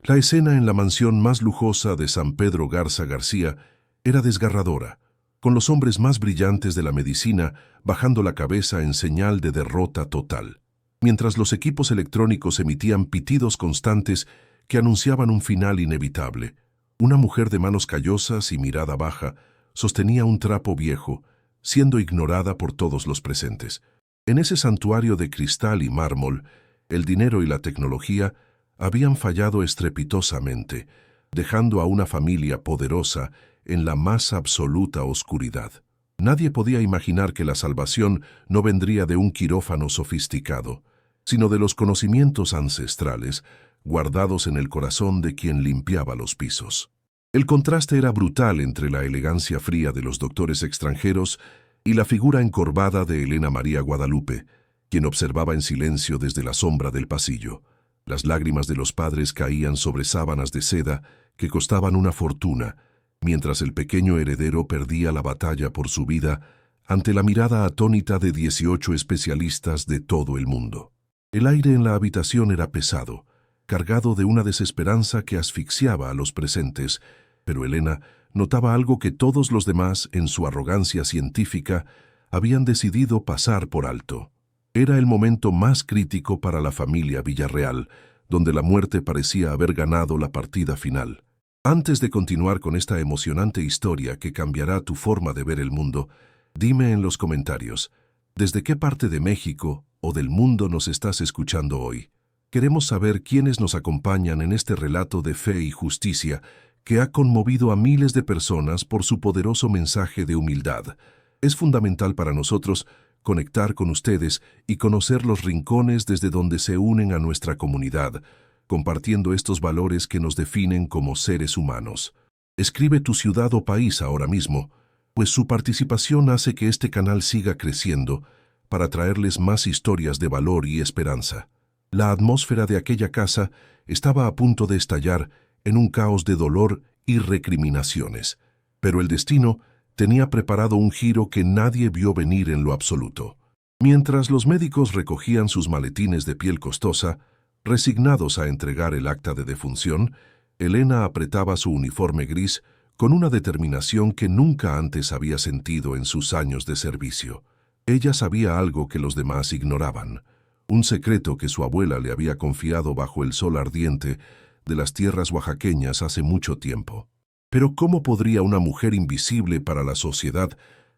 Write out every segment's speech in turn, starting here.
La escena en la mansión más lujosa de San Pedro Garza García era desgarradora, con los hombres más brillantes de la medicina bajando la cabeza en señal de derrota total, mientras los equipos electrónicos emitían pitidos constantes que anunciaban un final inevitable. Una mujer de manos callosas y mirada baja sostenía un trapo viejo, siendo ignorada por todos los presentes. En ese santuario de cristal y mármol, el dinero y la tecnología habían fallado estrepitosamente, dejando a una familia poderosa en la más absoluta oscuridad. Nadie podía imaginar que la salvación no vendría de un quirófano sofisticado, sino de los conocimientos ancestrales guardados en el corazón de quien limpiaba los pisos. El contraste era brutal entre la elegancia fría de los doctores extranjeros y la figura encorvada de Elena María Guadalupe, quien observaba en silencio desde la sombra del pasillo. Las lágrimas de los padres caían sobre sábanas de seda que costaban una fortuna, mientras el pequeño heredero perdía la batalla por su vida ante la mirada atónita de 18 especialistas de todo el mundo. El aire en la habitación era pesado, cargado de una desesperanza que asfixiaba a los presentes, pero Elena notaba algo que todos los demás, en su arrogancia científica, habían decidido pasar por alto. Era el momento más crítico para la familia Villarreal, donde la muerte parecía haber ganado la partida final. Antes de continuar con esta emocionante historia que cambiará tu forma de ver el mundo, dime en los comentarios, ¿desde qué parte de México o del mundo nos estás escuchando hoy? Queremos saber quiénes nos acompañan en este relato de fe y justicia que ha conmovido a miles de personas por su poderoso mensaje de humildad. Es fundamental para nosotros conectar con ustedes y conocer los rincones desde donde se unen a nuestra comunidad, compartiendo estos valores que nos definen como seres humanos. Escribe tu ciudad o país ahora mismo, pues su participación hace que este canal siga creciendo para traerles más historias de valor y esperanza. La atmósfera de aquella casa estaba a punto de estallar en un caos de dolor y recriminaciones, pero el destino tenía preparado un giro que nadie vio venir en lo absoluto. Mientras los médicos recogían sus maletines de piel costosa, resignados a entregar el acta de defunción, Elena apretaba su uniforme gris con una determinación que nunca antes había sentido en sus años de servicio. Ella sabía algo que los demás ignoraban, un secreto que su abuela le había confiado bajo el sol ardiente de las tierras oaxaqueñas hace mucho tiempo. Pero ¿cómo podría una mujer invisible para la sociedad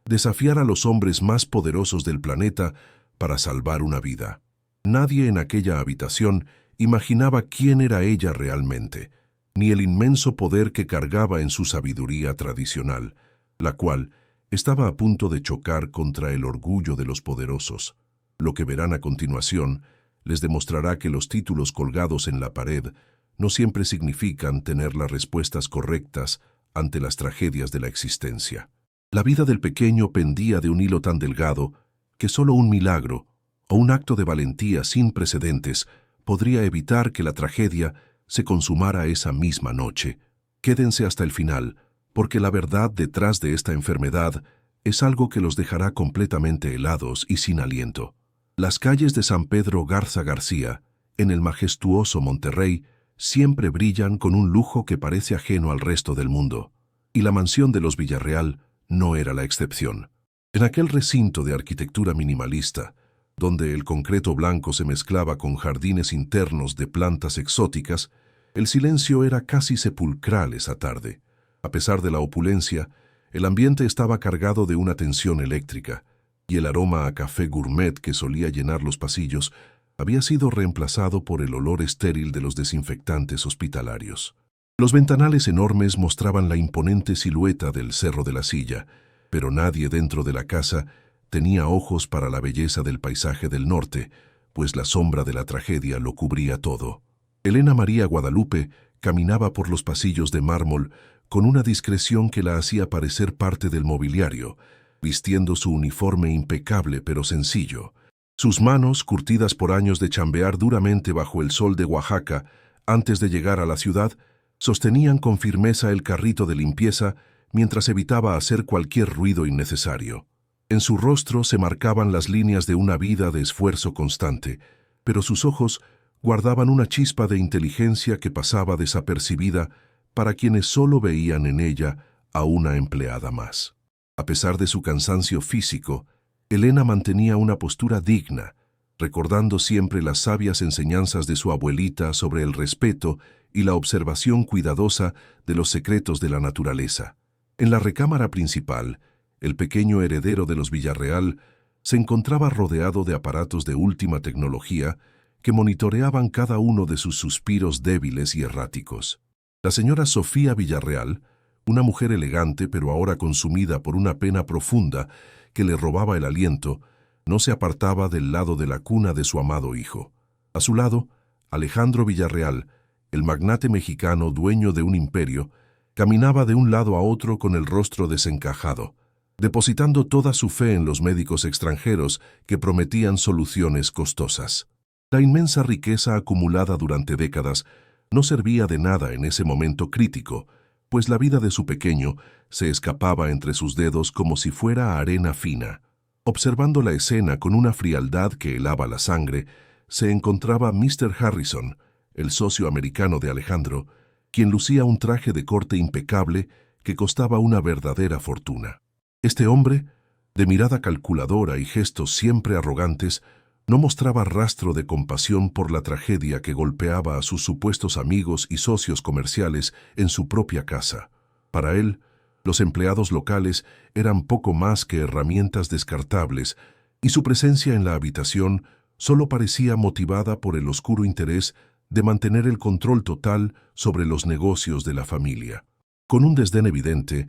desafiar a los hombres más poderosos del planeta para salvar una vida? Nadie en aquella habitación imaginaba quién era ella realmente, ni el inmenso poder que cargaba en su sabiduría tradicional, la cual estaba a punto de chocar contra el orgullo de los poderosos. Lo que verán a continuación les demostrará que los títulos colgados en la pared no siempre significan tener las respuestas correctas ante las tragedias de la existencia. La vida del pequeño pendía de un hilo tan delgado que solo un milagro o un acto de valentía sin precedentes podría evitar que la tragedia se consumara esa misma noche. Quédense hasta el final, porque la verdad detrás de esta enfermedad es algo que los dejará completamente helados y sin aliento. Las calles de San Pedro Garza García, en el majestuoso Monterrey, siempre brillan con un lujo que parece ajeno al resto del mundo, y la mansión de los Villarreal no era la excepción. En aquel recinto de arquitectura minimalista, donde el concreto blanco se mezclaba con jardines internos de plantas exóticas, el silencio era casi sepulcral esa tarde. A pesar de la opulencia, el ambiente estaba cargado de una tensión eléctrica, y el aroma a café gourmet que solía llenar los pasillos había sido reemplazado por el olor estéril de los desinfectantes hospitalarios. Los ventanales enormes mostraban la imponente silueta del Cerro de la Silla, pero nadie dentro de la casa tenía ojos para la belleza del paisaje del norte, pues la sombra de la tragedia lo cubría todo. Elena María Guadalupe caminaba por los pasillos de mármol con una discreción que la hacía parecer parte del mobiliario, vistiendo su uniforme impecable pero sencillo. Sus manos, curtidas por años de chambear duramente bajo el sol de Oaxaca, antes de llegar a la ciudad, sostenían con firmeza el carrito de limpieza mientras evitaba hacer cualquier ruido innecesario. En su rostro se marcaban las líneas de una vida de esfuerzo constante, pero sus ojos guardaban una chispa de inteligencia que pasaba desapercibida para quienes solo veían en ella a una empleada más. A pesar de su cansancio físico, Elena mantenía una postura digna, recordando siempre las sabias enseñanzas de su abuelita sobre el respeto y la observación cuidadosa de los secretos de la naturaleza. En la recámara principal, el pequeño heredero de los Villarreal se encontraba rodeado de aparatos de última tecnología que monitoreaban cada uno de sus suspiros débiles y erráticos. La señora Sofía Villarreal, una mujer elegante pero ahora consumida por una pena profunda que le robaba el aliento, no se apartaba del lado de la cuna de su amado hijo. A su lado, Alejandro Villarreal, el magnate mexicano dueño de un imperio, caminaba de un lado a otro con el rostro desencajado, depositando toda su fe en los médicos extranjeros que prometían soluciones costosas. La inmensa riqueza acumulada durante décadas no servía de nada en ese momento crítico, pues la vida de su pequeño se escapaba entre sus dedos como si fuera arena fina. Observando la escena con una frialdad que helaba la sangre, se encontraba Mr. Harrison, el socio americano de Alejandro, quien lucía un traje de corte impecable que costaba una verdadera fortuna. Este hombre, de mirada calculadora y gestos siempre arrogantes, no mostraba rastro de compasión por la tragedia que golpeaba a sus supuestos amigos y socios comerciales en su propia casa. Para él, los empleados locales eran poco más que herramientas descartables y su presencia en la habitación solo parecía motivada por el oscuro interés de mantener el control total sobre los negocios de la familia. Con un desdén evidente,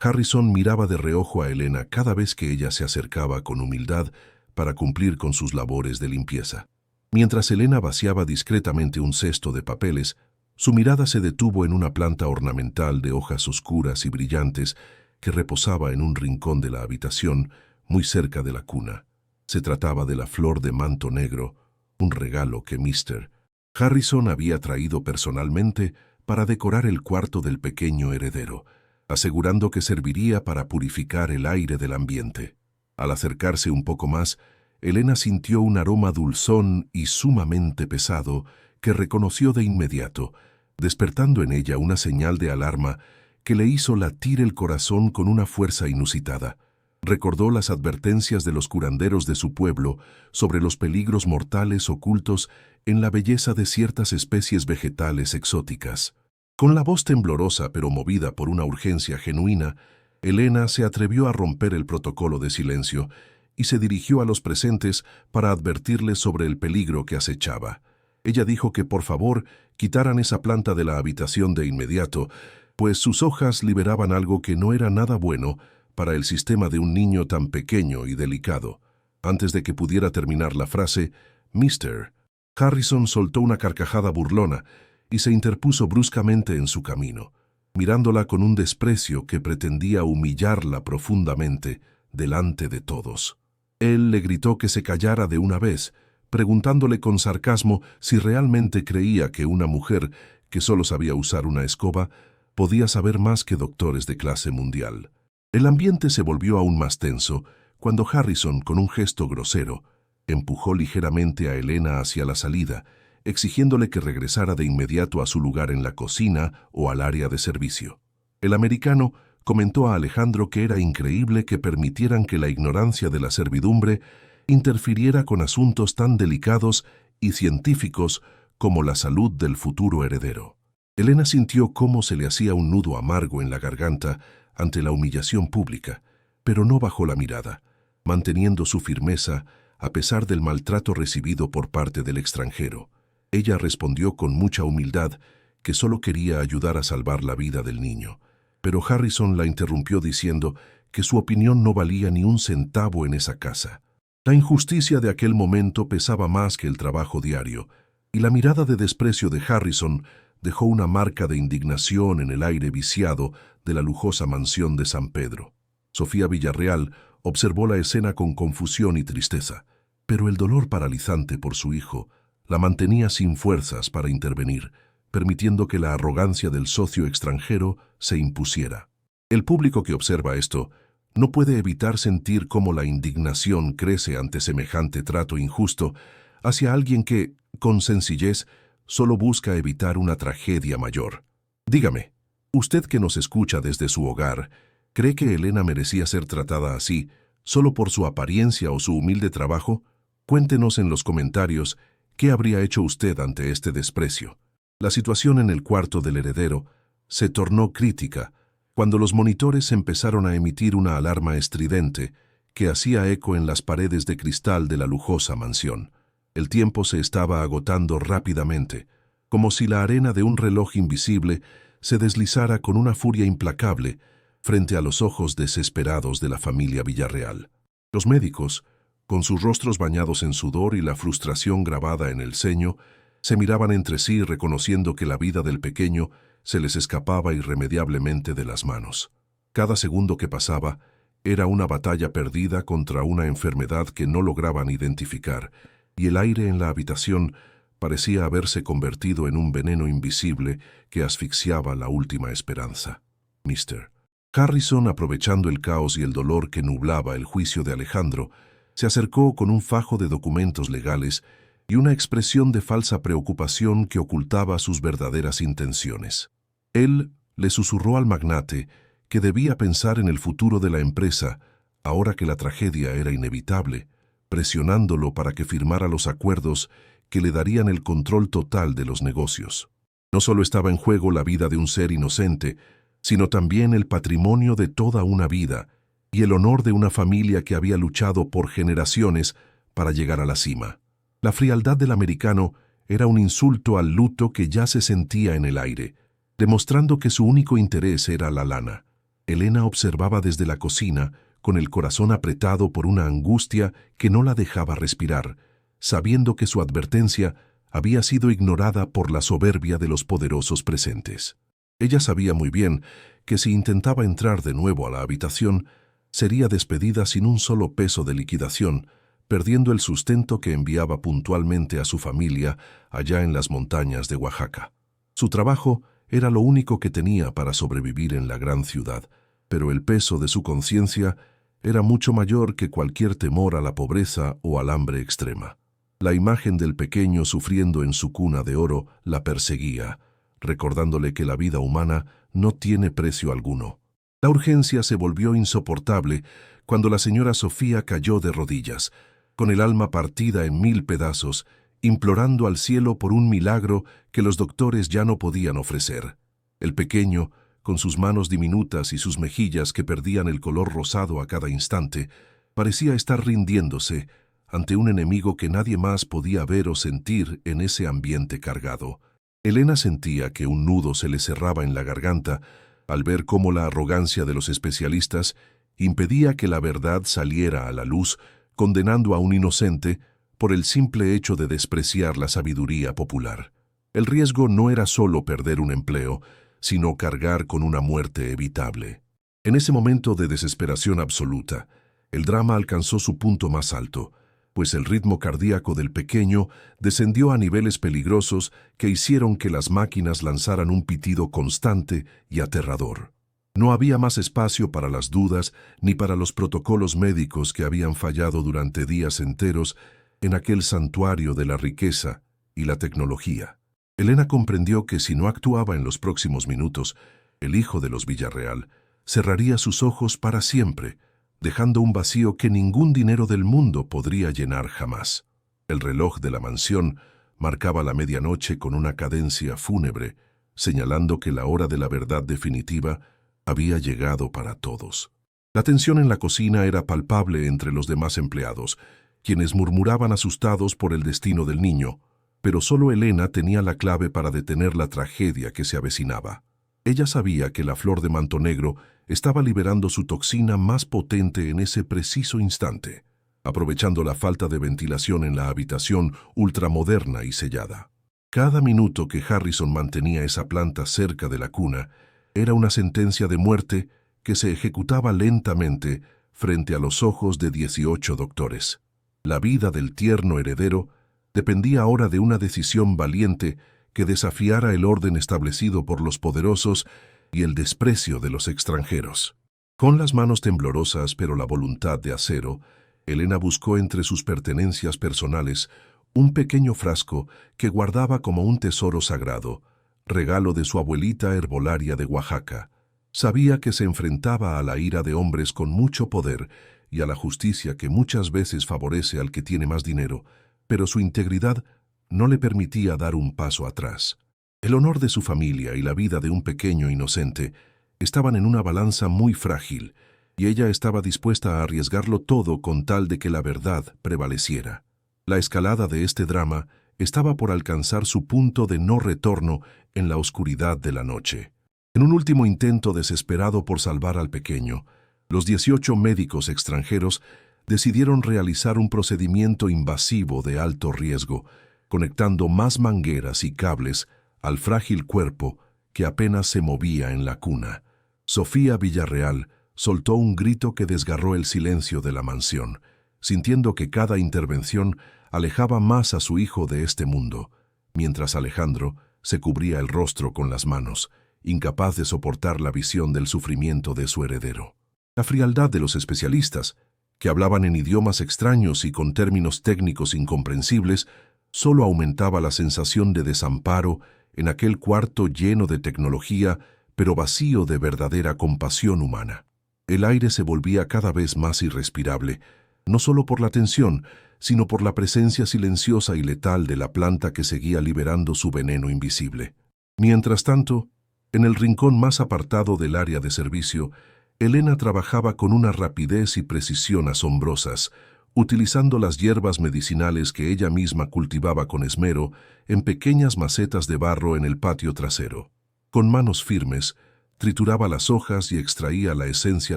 Harrison miraba de reojo a Elena cada vez que ella se acercaba con humildad para cumplir con sus labores de limpieza. Mientras Elena vaciaba discretamente un cesto de papeles, su mirada se detuvo en una planta ornamental de hojas oscuras y brillantes que reposaba en un rincón de la habitación, muy cerca de la cuna. Se trataba de la flor de manto negro, un regalo que Mr. Harrison había traído personalmente para decorar el cuarto del pequeño heredero, asegurando que serviría para purificar el aire del ambiente. Al acercarse un poco más, Elena sintió un aroma dulzón y sumamente pesado que reconoció de inmediato, despertando en ella una señal de alarma que le hizo latir el corazón con una fuerza inusitada. Recordó las advertencias de los curanderos de su pueblo sobre los peligros mortales ocultos en la belleza de ciertas especies vegetales exóticas. Con la voz temblorosa pero movida por una urgencia genuina, Elena se atrevió a romper el protocolo de silencio y se dirigió a los presentes para advertirles sobre el peligro que acechaba. Ella dijo que por favor quitaran esa planta de la habitación de inmediato, pues sus hojas liberaban algo que no era nada bueno para el sistema de un niño tan pequeño y delicado. Antes de que pudiera terminar la frase, Mr. Harrison soltó una carcajada burlona y se interpuso bruscamente en su camino, mirándola con un desprecio que pretendía humillarla profundamente delante de todos. Él le gritó que se callara de una vez, preguntándole con sarcasmo si realmente creía que una mujer que solo sabía usar una escoba podía saber más que doctores de clase mundial. El ambiente se volvió aún más tenso cuando Harrison, con un gesto grosero, empujó ligeramente a Elena hacia la salida, exigiéndole que regresara de inmediato a su lugar en la cocina o al área de servicio. El americano comentó a Alejandro que era increíble que permitieran que la ignorancia de la servidumbre interfiriera con asuntos tan delicados y científicos como la salud del futuro heredero. Elena sintió cómo se le hacía un nudo amargo en la garganta ante la humillación pública, pero no bajó la mirada, manteniendo su firmeza a pesar del maltrato recibido por parte del extranjero. Ella respondió con mucha humildad que solo quería ayudar a salvar la vida del niño, pero Harrison la interrumpió diciendo que su opinión no valía ni un centavo en esa casa. La injusticia de aquel momento pesaba más que el trabajo diario, y la mirada de desprecio de Harrison dejó una marca de indignación en el aire viciado de la lujosa mansión de San Pedro. Sofía Villarreal observó la escena con confusión y tristeza, pero el dolor paralizante por su hijo la mantenía sin fuerzas para intervenir, permitiendo que la arrogancia del socio extranjero se impusiera. El público que observa esto no puede evitar sentir cómo la indignación crece ante semejante trato injusto, hacia alguien que, con sencillez, solo busca evitar una tragedia mayor. Dígame, usted que nos escucha desde su hogar, ¿cree que Elena merecía ser tratada así, solo por su apariencia o su humilde trabajo? Cuéntenos en los comentarios qué habría hecho usted ante este desprecio. La situación en el cuarto del heredero se tornó crítica cuando los monitores empezaron a emitir una alarma estridente que hacía eco en las paredes de cristal de la lujosa mansión. El tiempo se estaba agotando rápidamente, como si la arena de un reloj invisible se deslizara con una furia implacable frente a los ojos desesperados de la familia Villarreal. Los médicos, con sus rostros bañados en sudor y la frustración grabada en el ceño, se miraban entre sí reconociendo que la vida del pequeño se les escapaba irremediablemente de las manos. Cada segundo que pasaba era una batalla perdida contra una enfermedad que no lograban identificar, y el aire en la habitación parecía haberse convertido en un veneno invisible que asfixiaba la última esperanza. Mr. Harrison, aprovechando el caos y el dolor que nublaba el juicio de Alejandro, se acercó con un fajo de documentos legales y una expresión de falsa preocupación que ocultaba sus verdaderas intenciones. Él le susurró al magnate que debía pensar en el futuro de la empresa, ahora que la tragedia era inevitable, presionándolo para que firmara los acuerdos que le darían el control total de los negocios. No solo estaba en juego la vida de un ser inocente, sino también el patrimonio de toda una vida y el honor de una familia que había luchado por generaciones para llegar a la cima. La frialdad del americano era un insulto al luto que ya se sentía en el aire, demostrando que su único interés era la lana. Elena observaba desde la cocina, con el corazón apretado por una angustia que no la dejaba respirar, sabiendo que su advertencia había sido ignorada por la soberbia de los poderosos presentes. Ella sabía muy bien que si intentaba entrar de nuevo a la habitación, sería despedida sin un solo peso de liquidación, perdiendo el sustento que enviaba puntualmente a su familia allá en las montañas de Oaxaca. Su trabajo era lo único que tenía para sobrevivir en la gran ciudad, pero el peso de su conciencia era mucho mayor que cualquier temor a la pobreza o al hambre extrema. La imagen del pequeño sufriendo en su cuna de oro la perseguía, recordándole que la vida humana no tiene precio alguno. La urgencia se volvió insoportable cuando la señora Sofía cayó de rodillas, con el alma partida en 1000 pedazos, implorando al cielo por un milagro que los doctores ya no podían ofrecer. El pequeño, con sus manos diminutas y sus mejillas que perdían el color rosado a cada instante, parecía estar rindiéndose ante un enemigo que nadie más podía ver o sentir en ese ambiente cargado. Elena sentía que un nudo se le cerraba en la garganta al ver cómo la arrogancia de los especialistas impedía que la verdad saliera a la luz, condenando a un inocente por el simple hecho de despreciar la sabiduría popular. El riesgo no era solo perder un empleo, sino cargar con una muerte evitable. En ese momento de desesperación absoluta, el drama alcanzó su punto más alto, pues el ritmo cardíaco del pequeño descendió a niveles peligrosos que hicieron que las máquinas lanzaran un pitido constante y aterrador. No había más espacio para las dudas ni para los protocolos médicos que habían fallado durante días enteros en aquel santuario de la riqueza y la tecnología. Elena comprendió que si no actuaba en los próximos minutos, el hijo de los Villarreal cerraría sus ojos para siempre, dejando un vacío que ningún dinero del mundo podría llenar jamás. El reloj de la mansión marcaba la medianoche con una cadencia fúnebre, señalando que la hora de la verdad definitiva había llegado para todos. La tensión en la cocina era palpable entre los demás empleados, quienes murmuraban asustados por el destino del niño, pero solo Elena tenía la clave para detener la tragedia que se avecinaba. Ella sabía que la flor de manto negro estaba liberando su toxina más potente en ese preciso instante, aprovechando la falta de ventilación en la habitación ultramoderna y sellada. Cada minuto que Harrison mantenía esa planta cerca de la cuna era una sentencia de muerte que se ejecutaba lentamente frente a los ojos de 18 doctores. La vida del tierno heredero dependía ahora de una decisión valiente que desafiara el orden establecido por los poderosos y el desprecio de los extranjeros. Con las manos temblorosas pero la voluntad de acero, Elena buscó entre sus pertenencias personales un pequeño frasco que guardaba como un tesoro sagrado, regalo de su abuelita herbolaria de Oaxaca. Sabía que se enfrentaba a la ira de hombres con mucho poder y a la justicia que muchas veces favorece al que tiene más dinero, pero su integridad no le permitía dar un paso atrás. El honor de su familia y la vida de un pequeño inocente estaban en una balanza muy frágil, y ella estaba dispuesta a arriesgarlo todo con tal de que la verdad prevaleciera. La escalada de este drama estaba por alcanzar su punto de no retorno en la oscuridad de la noche. En un último intento desesperado por salvar al pequeño, los 18 médicos extranjeros decidieron realizar un procedimiento invasivo de alto riesgo, conectando más mangueras y cables al frágil cuerpo que apenas se movía en la cuna. Sofía Villarreal soltó un grito que desgarró el silencio de la mansión, sintiendo que cada intervención alejaba más a su hijo de este mundo, mientras Alejandro se cubría el rostro con las manos, incapaz de soportar la visión del sufrimiento de su heredero. La frialdad de los especialistas, que hablaban en idiomas extraños y con términos técnicos incomprensibles, solo aumentaba la sensación de desamparo en aquel cuarto lleno de tecnología, pero vacío de verdadera compasión humana. El aire se volvía cada vez más irrespirable, no solo por la tensión, sino por la presencia silenciosa y letal de la planta que seguía liberando su veneno invisible. Mientras tanto, en el rincón más apartado del área de servicio, Elena trabajaba con una rapidez y precisión asombrosas, utilizando las hierbas medicinales que ella misma cultivaba con esmero en pequeñas macetas de barro en el patio trasero. Con manos firmes, trituraba las hojas y extraía la esencia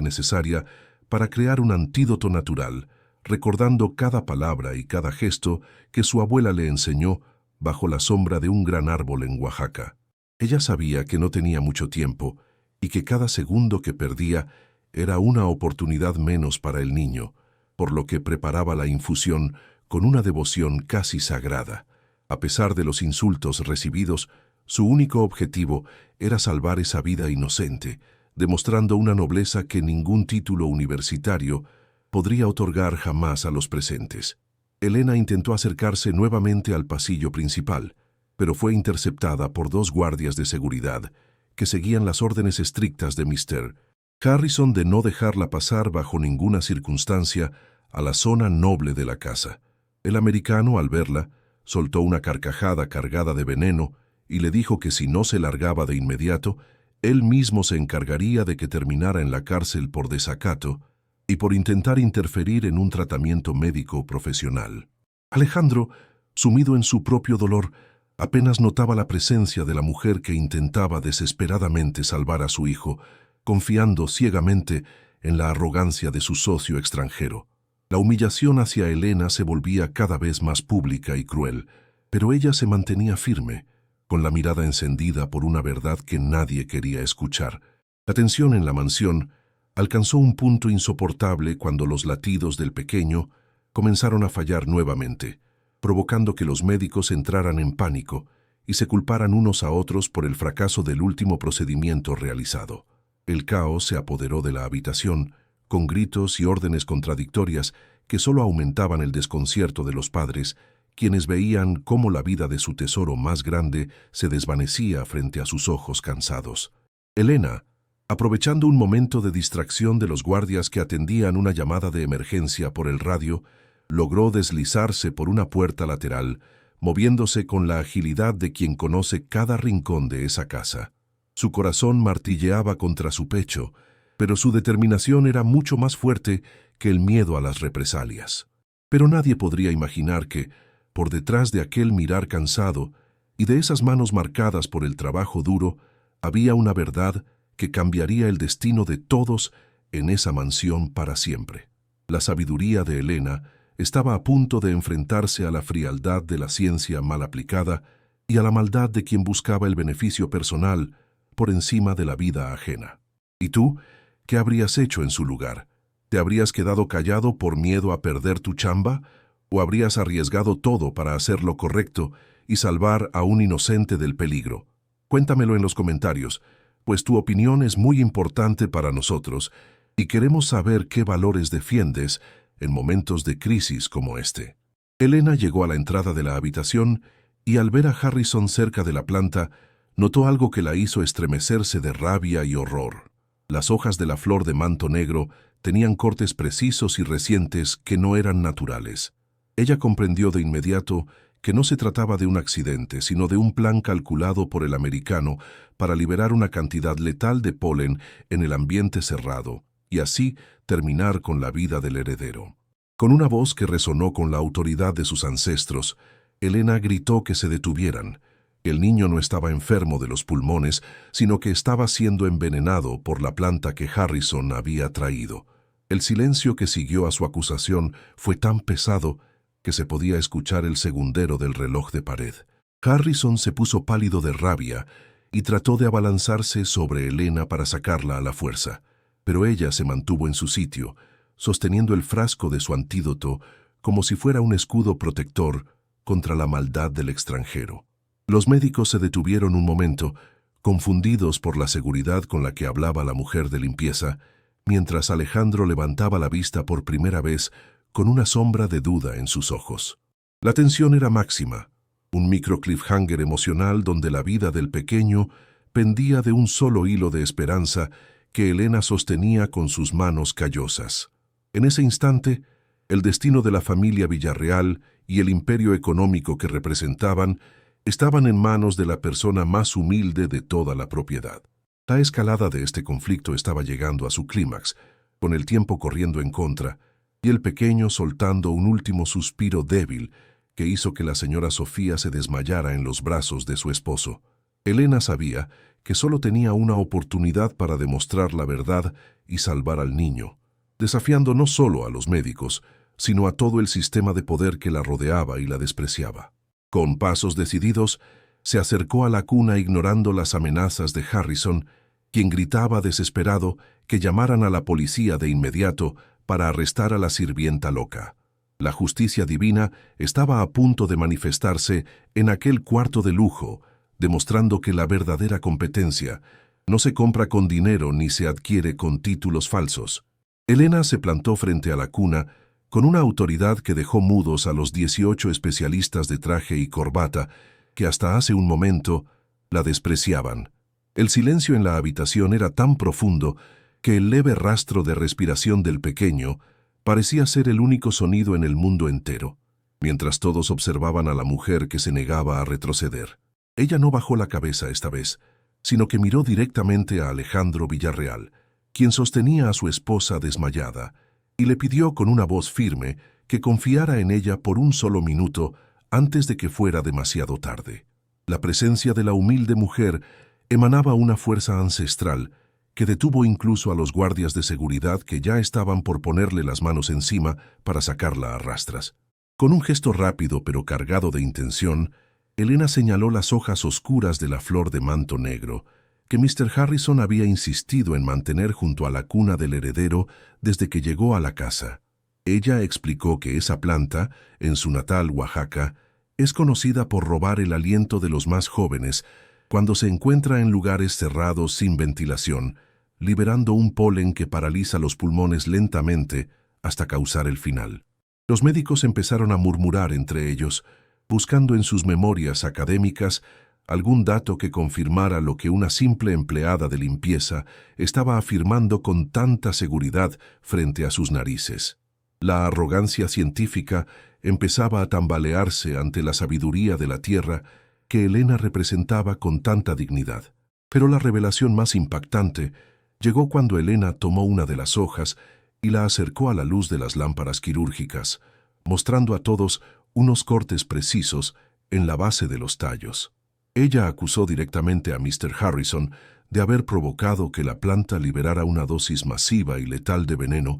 necesaria para crear un antídoto natural, recordando cada palabra y cada gesto que su abuela le enseñó bajo la sombra de un gran árbol en Oaxaca. Ella sabía que no tenía mucho tiempo y que cada segundo que perdía era una oportunidad menos para el niño, por lo que preparaba la infusión con una devoción casi sagrada. A pesar de los insultos recibidos, su único objetivo era salvar esa vida inocente, demostrando una nobleza que ningún título universitario podría otorgar jamás a los presentes. Elena intentó acercarse nuevamente al pasillo principal, pero fue interceptada por 2 guardias de seguridad que seguían las órdenes estrictas de Mr. Harrison de no dejarla pasar bajo ninguna circunstancia a la zona noble de la casa. El americano, al verla, soltó una carcajada cargada de veneno y le dijo que si no se largaba de inmediato, él mismo se encargaría de que terminara en la cárcel por desacato y por intentar interferir en un tratamiento médico profesional. Alejandro, sumido en su propio dolor, apenas notaba la presencia de la mujer que intentaba desesperadamente salvar a su hijo, confiando ciegamente en la arrogancia de su socio extranjero. La humillación hacia Elena se volvía cada vez más pública y cruel, pero ella se mantenía firme, con la mirada encendida por una verdad que nadie quería escuchar. La tensión en la mansión alcanzó un punto insoportable cuando los latidos del pequeño comenzaron a fallar nuevamente, provocando que los médicos entraran en pánico y se culparan unos a otros por el fracaso del último procedimiento realizado. El caos se apoderó de la habitación, con gritos y órdenes contradictorias que solo aumentaban el desconcierto de los padres, quienes veían cómo la vida de su tesoro más grande se desvanecía frente a sus ojos cansados. Elena, aprovechando un momento de distracción de los guardias que atendían una llamada de emergencia por el radio, logró deslizarse por una puerta lateral, moviéndose con la agilidad de quien conoce cada rincón de esa casa. Su corazón martilleaba contra su pecho, pero su determinación era mucho más fuerte que el miedo a las represalias. Pero nadie podría imaginar que, por detrás de aquel mirar cansado y de esas manos marcadas por el trabajo duro, había una verdad que cambiaría el destino de todos en esa mansión para siempre. La sabiduría de Elena estaba a punto de enfrentarse a la frialdad de la ciencia mal aplicada y a la maldad de quien buscaba el beneficio personal por encima de la vida ajena. ¿Y tú? ¿Qué habrías hecho en su lugar? ¿Te habrías quedado callado por miedo a perder tu chamba? ¿O habrías arriesgado todo para hacer lo correcto y salvar a un inocente del peligro? Cuéntamelo en los comentarios, pues tu opinión es muy importante para nosotros y queremos saber qué valores defiendes en momentos de crisis como este. Elena llegó a la entrada de la habitación y al ver a Harrison cerca de la planta, notó algo que la hizo estremecerse de rabia y horror. Las hojas de la flor de manto negro tenían cortes precisos y recientes que no eran naturales. Ella comprendió de inmediato que no se trataba de un accidente, sino de un plan calculado por el americano para liberar una cantidad letal de polen en el ambiente cerrado y así terminar con la vida del heredero. Con una voz que resonó con la autoridad de sus ancestros, Elena gritó que se detuvieran. El niño no estaba enfermo de los pulmones, sino que estaba siendo envenenado por la planta que Harrison había traído. El silencio que siguió a su acusación fue tan pesado que se podía escuchar el segundero del reloj de pared. Harrison se puso pálido de rabia y trató de abalanzarse sobre Elena para sacarla a la fuerza, pero ella se mantuvo en su sitio, sosteniendo el frasco de su antídoto como si fuera un escudo protector contra la maldad del extranjero. Los médicos se detuvieron un momento, confundidos por la seguridad con la que hablaba la mujer de limpieza, mientras Alejandro levantaba la vista por primera vez con una sombra de duda en sus ojos. La tensión era máxima, un micro cliffhanger emocional donde la vida del pequeño pendía de un solo hilo de esperanza que Elena sostenía con sus manos callosas. En ese instante, el destino de la familia Villarreal y el imperio económico que representaban estaban en manos de la persona más humilde de toda la propiedad. La escalada de este conflicto estaba llegando a su clímax, con el tiempo corriendo en contra, y el pequeño soltando un último suspiro débil que hizo que la señora Sofía se desmayara en los brazos de su esposo. Elena sabía que solo tenía una oportunidad para demostrar la verdad y salvar al niño, desafiando no solo a los médicos, sino a todo el sistema de poder que la rodeaba y la despreciaba. Con pasos decididos, se acercó a la cuna ignorando las amenazas de Harrison, quien gritaba desesperado que llamaran a la policía de inmediato para arrestar a la sirvienta loca. La justicia divina estaba a punto de manifestarse en aquel cuarto de lujo, demostrando que la verdadera competencia no se compra con dinero ni se adquiere con títulos falsos. Elena se plantó frente a la cuna con una autoridad que dejó mudos a los 18 especialistas de traje y corbata que hasta hace un momento la despreciaban. El silencio en la habitación era tan profundo que el leve rastro de respiración del pequeño parecía ser el único sonido en el mundo entero, mientras todos observaban a la mujer que se negaba a retroceder. Ella no bajó la cabeza esta vez, sino que miró directamente a Alejandro Villarreal, quien sostenía a su esposa desmayada, y le pidió con una voz firme que confiara en ella por un solo minuto antes de que fuera demasiado tarde. La presencia de la humilde mujer emanaba una fuerza ancestral que detuvo incluso a los guardias de seguridad que ya estaban por ponerle las manos encima para sacarla a rastras. Con un gesto rápido pero cargado de intención, Elena señaló las hojas oscuras de la flor de manto negro, que Mr. Harrison había insistido en mantener junto a la cuna del heredero desde que llegó a la casa. Ella explicó que esa planta, en su natal Oaxaca, es conocida por robar el aliento de los más jóvenes cuando se encuentra en lugares cerrados sin ventilación, liberando un polen que paraliza los pulmones lentamente hasta causar el final. Los médicos empezaron a murmurar entre ellos, buscando en sus memorias académicas algún dato que confirmara lo que una simple empleada de limpieza estaba afirmando con tanta seguridad frente a sus narices. La arrogancia científica empezaba a tambalearse ante la sabiduría de la tierra que Elena representaba con tanta dignidad. Pero la revelación más impactante llegó cuando Elena tomó una de las hojas y la acercó a la luz de las lámparas quirúrgicas, mostrando a todos unos cortes precisos en la base de los tallos. Ella acusó directamente a Mr. Harrison de haber provocado que la planta liberara una dosis masiva y letal de veneno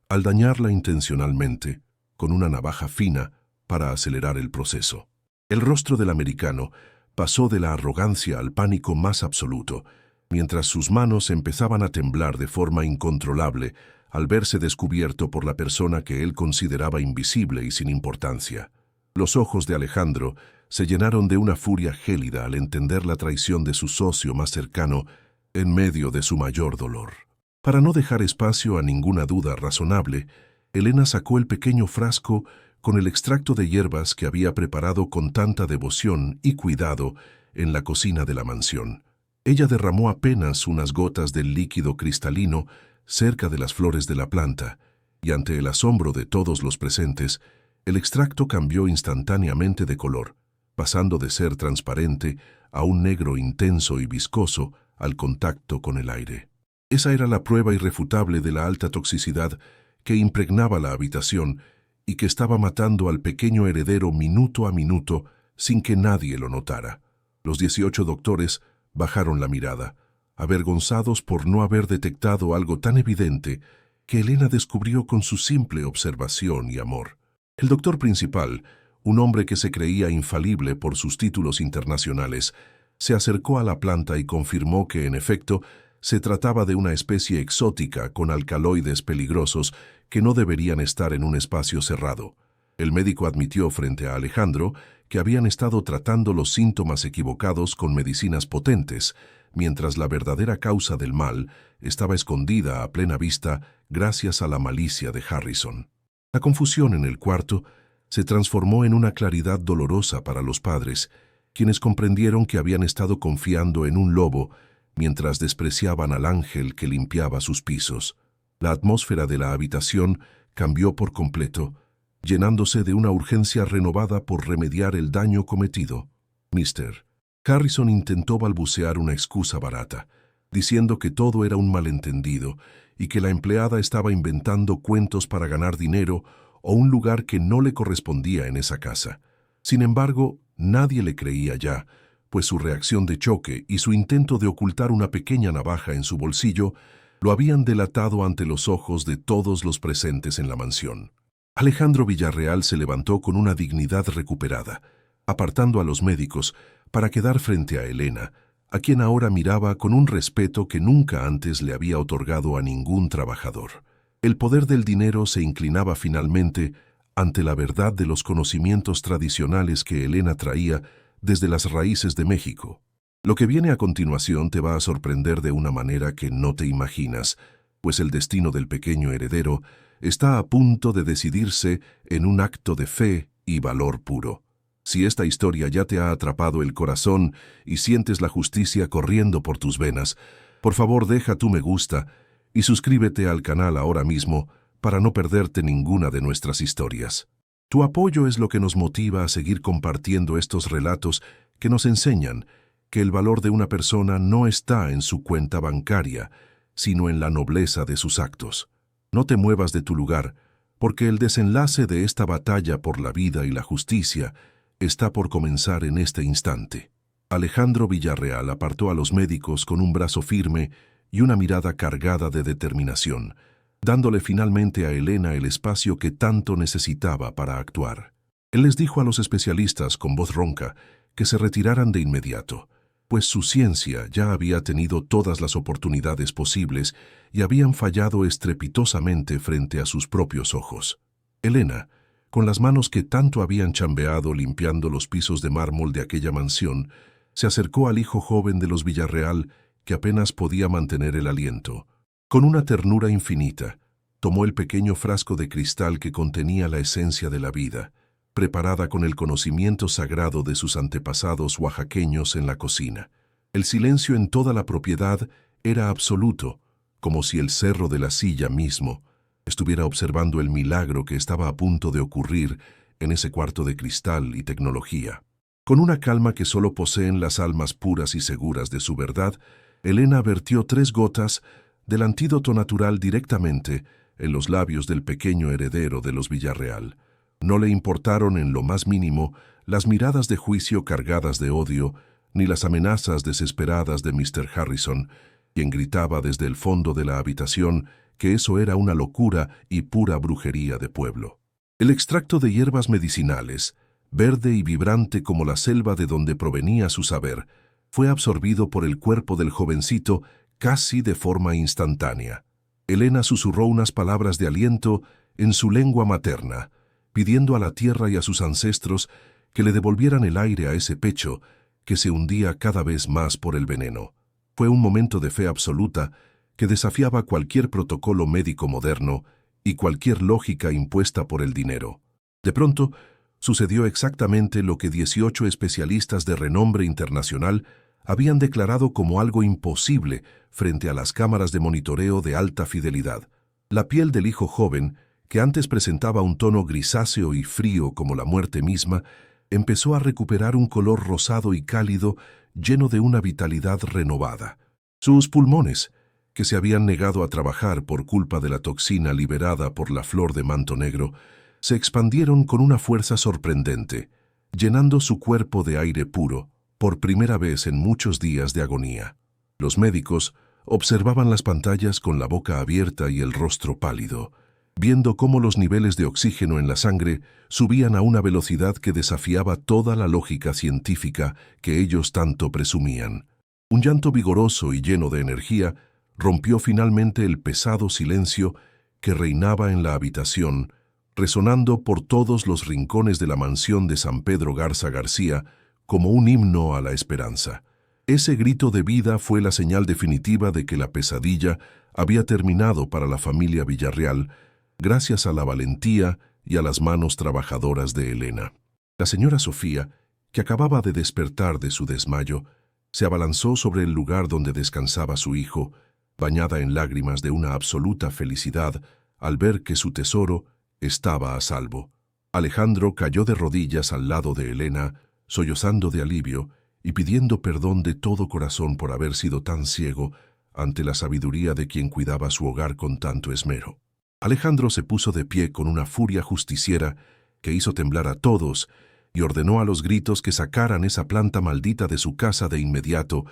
al dañarla intencionalmente con una navaja fina para acelerar el proceso. El rostro del americano pasó de la arrogancia al pánico más absoluto, mientras sus manos empezaban a temblar de forma incontrolable al verse descubierto por la persona que él consideraba invisible y sin importancia. Los ojos de Alejandro se llenaron de una furia gélida al entender la traición de su socio más cercano en medio de su mayor dolor. Para no dejar espacio a ninguna duda razonable, Elena sacó el pequeño frasco con el extracto de hierbas que había preparado con tanta devoción y cuidado en la cocina de la mansión. Ella derramó apenas unas gotas del líquido cristalino cerca de las flores de la planta, y ante el asombro de todos los presentes, el extracto cambió instantáneamente de color, pasando de ser transparente a un negro intenso y viscoso al contacto con el aire. Esa era la prueba irrefutable de la alta toxicidad que impregnaba la habitación y que estaba matando al pequeño heredero minuto a minuto sin que nadie lo notara. Los 18 doctores bajaron la mirada, avergonzados por no haber detectado algo tan evidente que Elena descubrió con su simple observación y amor. El doctor principal, un hombre que se creía infalible por sus títulos internacionales, se acercó a la planta y confirmó que, en efecto, se trataba de una especie exótica con alcaloides peligrosos que no deberían estar en un espacio cerrado. El médico admitió frente a Alejandro que habían estado tratando los síntomas equivocados con medicinas potentes, mientras la verdadera causa del mal estaba escondida a plena vista gracias a la malicia de Harrison. La confusión en el cuarto se transformó en una claridad dolorosa para los padres, quienes comprendieron que habían estado confiando en un lobo mientras despreciaban al ángel que limpiaba sus pisos. La atmósfera de la habitación cambió por completo, llenándose de una urgencia renovada por remediar el daño cometido. Mr. Harrison intentó balbucear una excusa barata, diciendo que todo era un malentendido y que la empleada estaba inventando cuentos para ganar dinero o un lugar que no le correspondía en esa casa. Sin embargo, nadie le creía ya, pues su reacción de choque y su intento de ocultar una pequeña navaja en su bolsillo lo habían delatado ante los ojos de todos los presentes en la mansión. Alejandro Villarreal se levantó con una dignidad recuperada, apartando a los médicos para quedar frente a Elena, a quien ahora miraba con un respeto que nunca antes le había otorgado a ningún trabajador. El poder del dinero se inclinaba finalmente ante la verdad de los conocimientos tradicionales que Elena traía desde las raíces de México. Lo que viene a continuación te va a sorprender de una manera que no te imaginas, pues el destino del pequeño heredero está a punto de decidirse en un acto de fe y valor puro. Si esta historia ya te ha atrapado el corazón y sientes la justicia corriendo por tus venas, por favor deja tu me gusta y suscríbete al canal ahora mismo para no perderte ninguna de nuestras historias. Tu apoyo es lo que nos motiva a seguir compartiendo estos relatos que nos enseñan que el valor de una persona no está en su cuenta bancaria, sino en la nobleza de sus actos. No te muevas de tu lugar, porque el desenlace de esta batalla por la vida y la justicia está por comenzar en este instante. Alejandro Villarreal apartó a los médicos con un brazo firme y una mirada cargada de determinación, dándole finalmente a Elena el espacio que tanto necesitaba para actuar. Él les dijo a los especialistas con voz ronca que se retiraran de inmediato, pues su ciencia ya había tenido todas las oportunidades posibles y habían fallado estrepitosamente frente a sus propios ojos. Elena, con las manos que tanto habían chambeado limpiando los pisos de mármol de aquella mansión, se acercó al hijo joven de los Villarreal, que apenas podía mantener el aliento. Con una ternura infinita, tomó el pequeño frasco de cristal que contenía la esencia de la vida, preparada con el conocimiento sagrado de sus antepasados oaxaqueños en la cocina. El silencio en toda la propiedad era absoluto, como si el cerro de la silla mismo estuviera observando el milagro que estaba a punto de ocurrir en ese cuarto de cristal y tecnología. Con una calma que solo poseen las almas puras y seguras de su verdad, Elena vertió 3 gotas del antídoto natural directamente en los labios del pequeño heredero de los Villarreal. No le importaron en lo más mínimo las miradas de juicio cargadas de odio, ni las amenazas desesperadas de Mr. Harrison, quien gritaba desde el fondo de la habitación que eso era una locura y pura brujería de pueblo. El extracto de hierbas medicinales, verde y vibrante como la selva de donde provenía su saber, fue absorbido por el cuerpo del jovencito casi de forma instantánea. Elena susurró unas palabras de aliento en su lengua materna, pidiendo a la tierra y a sus ancestros que le devolvieran el aire a ese pecho que se hundía cada vez más por el veneno. Fue un momento de fe absoluta que desafiaba cualquier protocolo médico moderno y cualquier lógica impuesta por el dinero. De pronto, sucedió exactamente lo que 18 especialistas de renombre internacional habían declarado como algo imposible frente a las cámaras de monitoreo de alta fidelidad. La piel del hijo joven, que antes presentaba un tono grisáceo y frío como la muerte misma, empezó a recuperar un color rosado y cálido lleno de una vitalidad renovada. Sus pulmones, que se habían negado a trabajar por culpa de la toxina liberada por la flor de manto negro, se expandieron con una fuerza sorprendente, llenando su cuerpo de aire puro, por primera vez en muchos días de agonía. Los médicos observaban las pantallas con la boca abierta y el rostro pálido, viendo cómo los niveles de oxígeno en la sangre subían a una velocidad que desafiaba toda la lógica científica que ellos tanto presumían. Un llanto vigoroso y lleno de energía rompió finalmente el pesado silencio que reinaba en la habitación, resonando por todos los rincones de la mansión de San Pedro Garza García como un himno a la esperanza. Ese grito de vida fue la señal definitiva de que la pesadilla había terminado para la familia Villarreal, gracias a la valentía y a las manos trabajadoras de Elena. La señora Sofía, que acababa de despertar de su desmayo, se abalanzó sobre el lugar donde descansaba su hijo, bañada en lágrimas de una absoluta felicidad al ver que su tesoro estaba a salvo. Alejandro cayó de rodillas al lado de Elena, sollozando de alivio y pidiendo perdón de todo corazón por haber sido tan ciego ante la sabiduría de quien cuidaba su hogar con tanto esmero. Alejandro se puso de pie con una furia justiciera que hizo temblar a todos y ordenó a los gritos que sacaran esa planta maldita de su casa de inmediato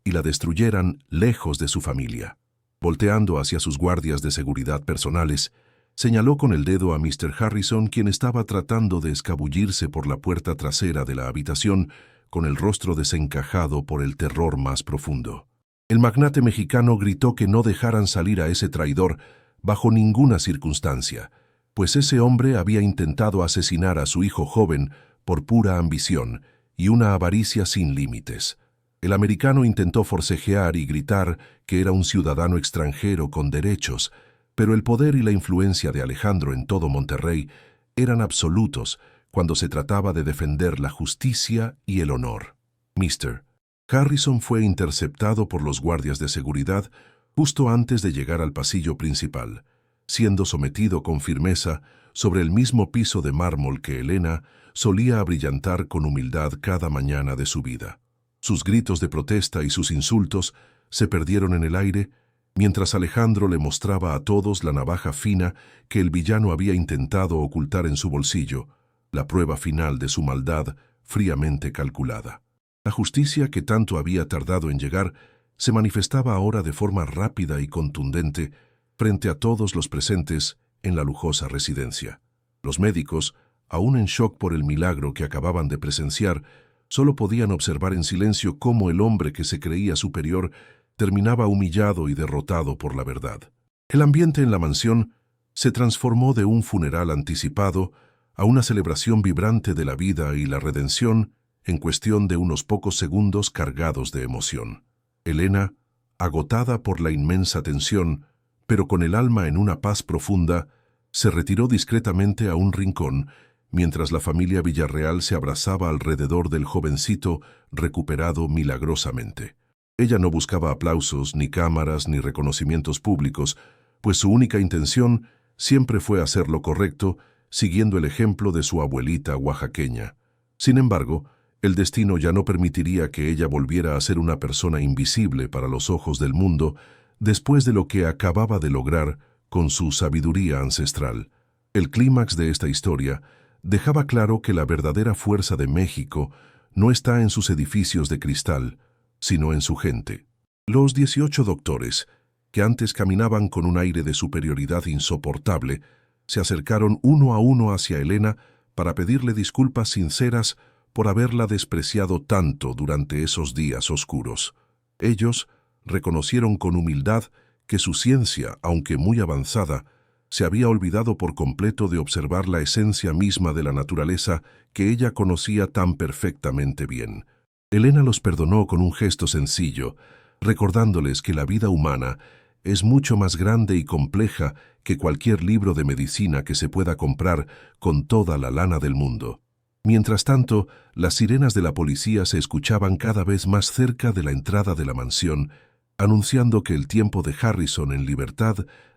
y la destruyeran lejos de su familia. Volteando hacia sus guardias de seguridad personales, señaló con el dedo a Mr. Harrison, quien estaba tratando de escabullirse por la puerta trasera de la habitación con el rostro desencajado por el terror más profundo. El magnate mexicano gritó que no dejaran salir a ese traidor bajo ninguna circunstancia, pues ese hombre había intentado asesinar a su hijo joven por pura ambición y una avaricia sin límites. El americano intentó forcejear y gritar que era un ciudadano extranjero con derechos, pero el poder y la influencia de Alejandro en todo Monterrey eran absolutos cuando se trataba de defender la justicia y el honor. Mr. Harrison fue interceptado por los guardias de seguridad justo antes de llegar al pasillo principal, siendo sometido con firmeza sobre el mismo piso de mármol que Elena solía abrillantar con humildad cada mañana de su vida. Sus gritos de protesta y sus insultos se perdieron en el aire, mientras Alejandro le mostraba a todos la navaja fina que el villano había intentado ocultar en su bolsillo, la prueba final de su maldad fríamente calculada. La justicia que tanto había tardado en llegar se manifestaba ahora de forma rápida y contundente frente a todos los presentes en la lujosa residencia. Los médicos, aún en shock por el milagro que acababan de presenciar, solo podían observar en silencio cómo el hombre que se creía superior terminaba humillado y derrotado por la verdad. El ambiente en la mansión se transformó de un funeral anticipado a una celebración vibrante de la vida y la redención en cuestión de unos pocos segundos cargados de emoción. Elena, agotada por la inmensa tensión, pero con el alma en una paz profunda, se retiró discretamente a un rincón mientras la familia Villarreal se abrazaba alrededor del jovencito recuperado milagrosamente. Ella no buscaba aplausos, ni cámaras, ni reconocimientos públicos, pues su única intención siempre fue hacer lo correcto, siguiendo el ejemplo de su abuelita oaxaqueña. Sin embargo, el destino ya no permitiría que ella volviera a ser una persona invisible para los ojos del mundo después de lo que acababa de lograr con su sabiduría ancestral. El clímax de esta historia dejaba claro que la verdadera fuerza de México no está en sus edificios de cristal, sino en su gente. Los 18 doctores, que antes caminaban con un aire de superioridad insoportable, se acercaron uno a uno hacia Elena para pedirle disculpas sinceras por haberla despreciado tanto durante esos días oscuros. Ellos reconocieron con humildad que su ciencia, aunque muy avanzada, se había olvidado por completo de observar la esencia misma de la naturaleza que ella conocía tan perfectamente bien. Elena los perdonó con un gesto sencillo, recordándoles que la vida humana es mucho más grande y compleja que cualquier libro de medicina que se pueda comprar con toda la lana del mundo. Mientras tanto, las sirenas de la policía se escuchaban cada vez más cerca de la entrada de la mansión, anunciando que el tiempo de Harrison en libertad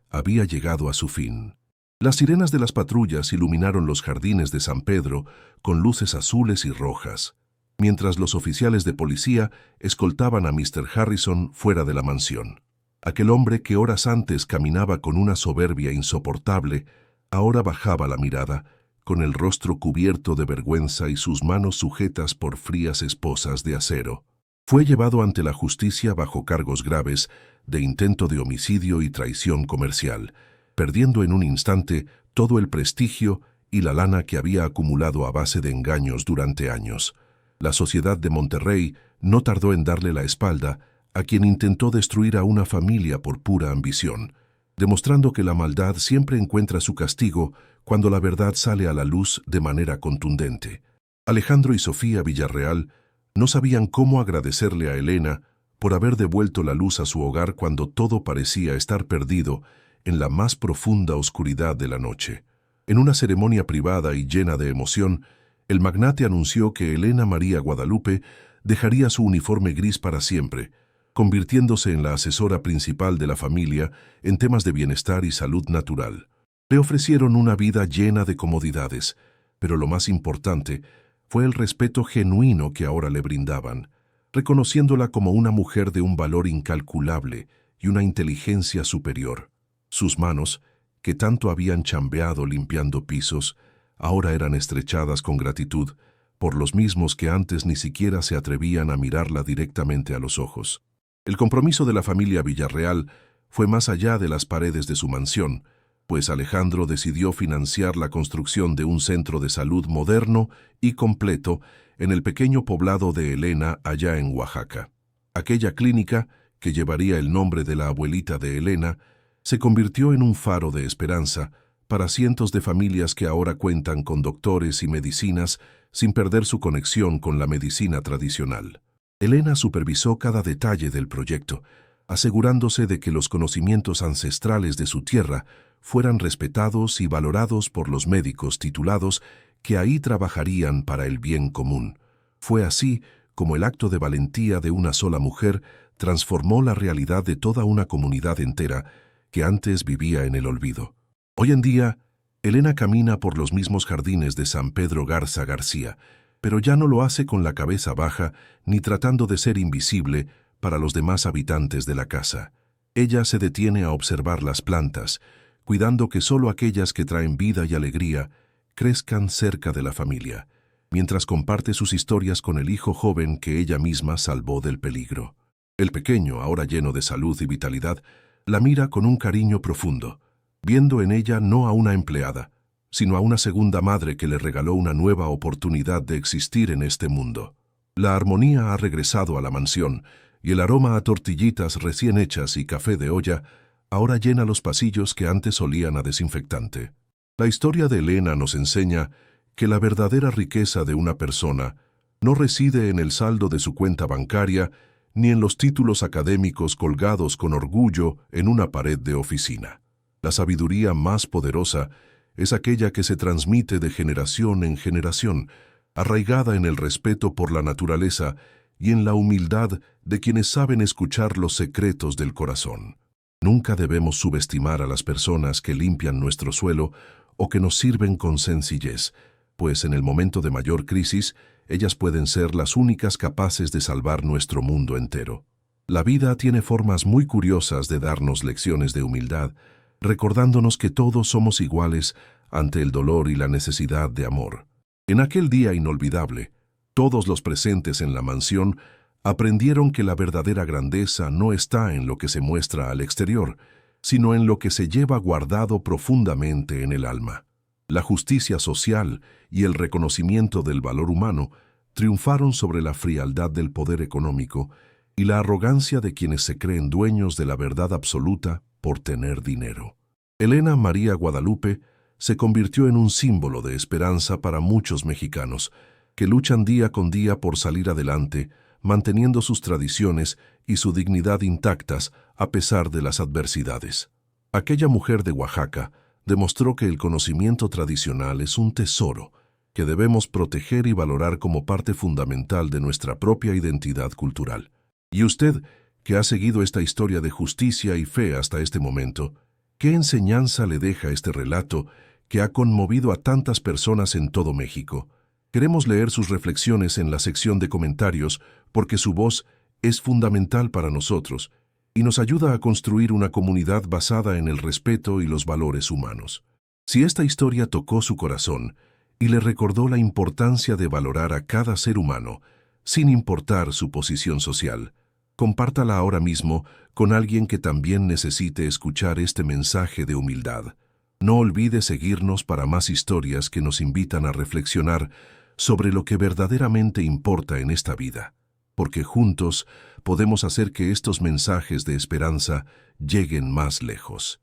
había llegado a su fin. Las sirenas de las patrullas iluminaron los jardines de San Pedro con luces azules y rojas, mientras los oficiales de policía escoltaban a Mr. Harrison fuera de la mansión. Aquel hombre que horas antes caminaba con una soberbia insoportable, ahora bajaba la mirada, con el rostro cubierto de vergüenza y sus manos sujetas por frías esposas de acero. Fue llevado ante la justicia bajo cargos graves de intento de homicidio y traición comercial, perdiendo en un instante todo el prestigio y la lana que había acumulado a base de engaños durante años. La sociedad de Monterrey no tardó en darle la espalda a quien intentó destruir a una familia por pura ambición, demostrando que la maldad siempre encuentra su castigo cuando la verdad sale a la luz de manera contundente. Alejandro y Sofía Villarreal no sabían cómo agradecerle a Elena por haber devuelto la luz a su hogar cuando todo parecía estar perdido en la más profunda oscuridad de la noche. En una ceremonia privada y llena de emoción, el magnate anunció que Elena María Guadalupe dejaría su uniforme gris para siempre, convirtiéndose en la asesora principal de la familia en temas de bienestar y salud natural. Le ofrecieron una vida llena de comodidades, pero lo más importante fue el respeto genuino que ahora le brindaban, reconociéndola como una mujer de un valor incalculable y una inteligencia superior. Sus manos, que tanto habían chambeado limpiando pisos, ahora eran estrechadas con gratitud por los mismos que antes ni siquiera se atrevían a mirarla directamente a los ojos. El compromiso de la familia Villarreal fue más allá de las paredes de su mansión, pues Alejandro decidió financiar la construcción de un centro de salud moderno y completo en el pequeño poblado de Elena, allá en Oaxaca. Aquella clínica, que llevaría el nombre de la abuelita de Elena, se convirtió en un faro de esperanza para cientos de familias que ahora cuentan con doctores y medicinas sin perder su conexión con la medicina tradicional. Elena supervisó cada detalle del proyecto, asegurándose de que los conocimientos ancestrales de su tierra fueran respetados y valorados por los médicos titulados que ahí trabajarían para el bien común. Fue así como el acto de valentía de una sola mujer transformó la realidad de toda una comunidad entera que antes vivía en el olvido. Hoy en día, Elena camina por los mismos jardines de San Pedro Garza García, pero ya no lo hace con la cabeza baja ni tratando de ser invisible para los demás habitantes de la casa. Ella se detiene a observar las plantas, cuidando que solo aquellas que traen vida y alegría crezcan cerca de la familia, mientras comparte sus historias con el hijo joven que ella misma salvó del peligro. El pequeño, ahora lleno de salud y vitalidad, la mira con un cariño profundo, viendo en ella no a una empleada, sino a una segunda madre que le regaló una nueva oportunidad de existir en este mundo. La armonía ha regresado a la mansión, y el aroma a tortillitas recién hechas y café de olla ahora llena los pasillos que antes olían a desinfectante. La historia de Elena nos enseña que la verdadera riqueza de una persona no reside en el saldo de su cuenta bancaria ni en los títulos académicos colgados con orgullo en una pared de oficina. La sabiduría más poderosa es aquella que se transmite de generación en generación, arraigada en el respeto por la naturaleza y en la humildad de quienes saben escuchar los secretos del corazón. Nunca debemos subestimar a las personas que limpian nuestro suelo o que nos sirven con sencillez, pues en el momento de mayor crisis, ellas pueden ser las únicas capaces de salvar nuestro mundo entero. La vida tiene formas muy curiosas de darnos lecciones de humildad, recordándonos que todos somos iguales ante el dolor y la necesidad de amor. En aquel día inolvidable, todos los presentes en la mansión aprendieron que la verdadera grandeza no está en lo que se muestra al exterior, sino en lo que se lleva guardado profundamente en el alma. La justicia social y el reconocimiento del valor humano triunfaron sobre la frialdad del poder económico y la arrogancia de quienes se creen dueños de la verdad absoluta por tener dinero. Elena María Guadalupe se convirtió en un símbolo de esperanza para muchos mexicanos que luchan día con día por salir adelante manteniendo sus tradiciones y su dignidad intactas a pesar de las adversidades. Aquella mujer de Oaxaca demostró que el conocimiento tradicional es un tesoro que debemos proteger y valorar como parte fundamental de nuestra propia identidad cultural. Y usted, que ha seguido esta historia de justicia y fe hasta este momento, ¿qué enseñanza le deja este relato que ha conmovido a tantas personas en todo México? Queremos leer sus reflexiones en la sección de comentarios porque su voz es fundamental para nosotros y nos ayuda a construir una comunidad basada en el respeto y los valores humanos. Si esta historia tocó su corazón y le recordó la importancia de valorar a cada ser humano, sin importar su posición social, compártala ahora mismo con alguien que también necesite escuchar este mensaje de humildad. No olvide seguirnos para más historias que nos invitan a reflexionar sobre lo que verdaderamente importa en esta vida, porque juntos podemos hacer que estos mensajes de esperanza lleguen más lejos.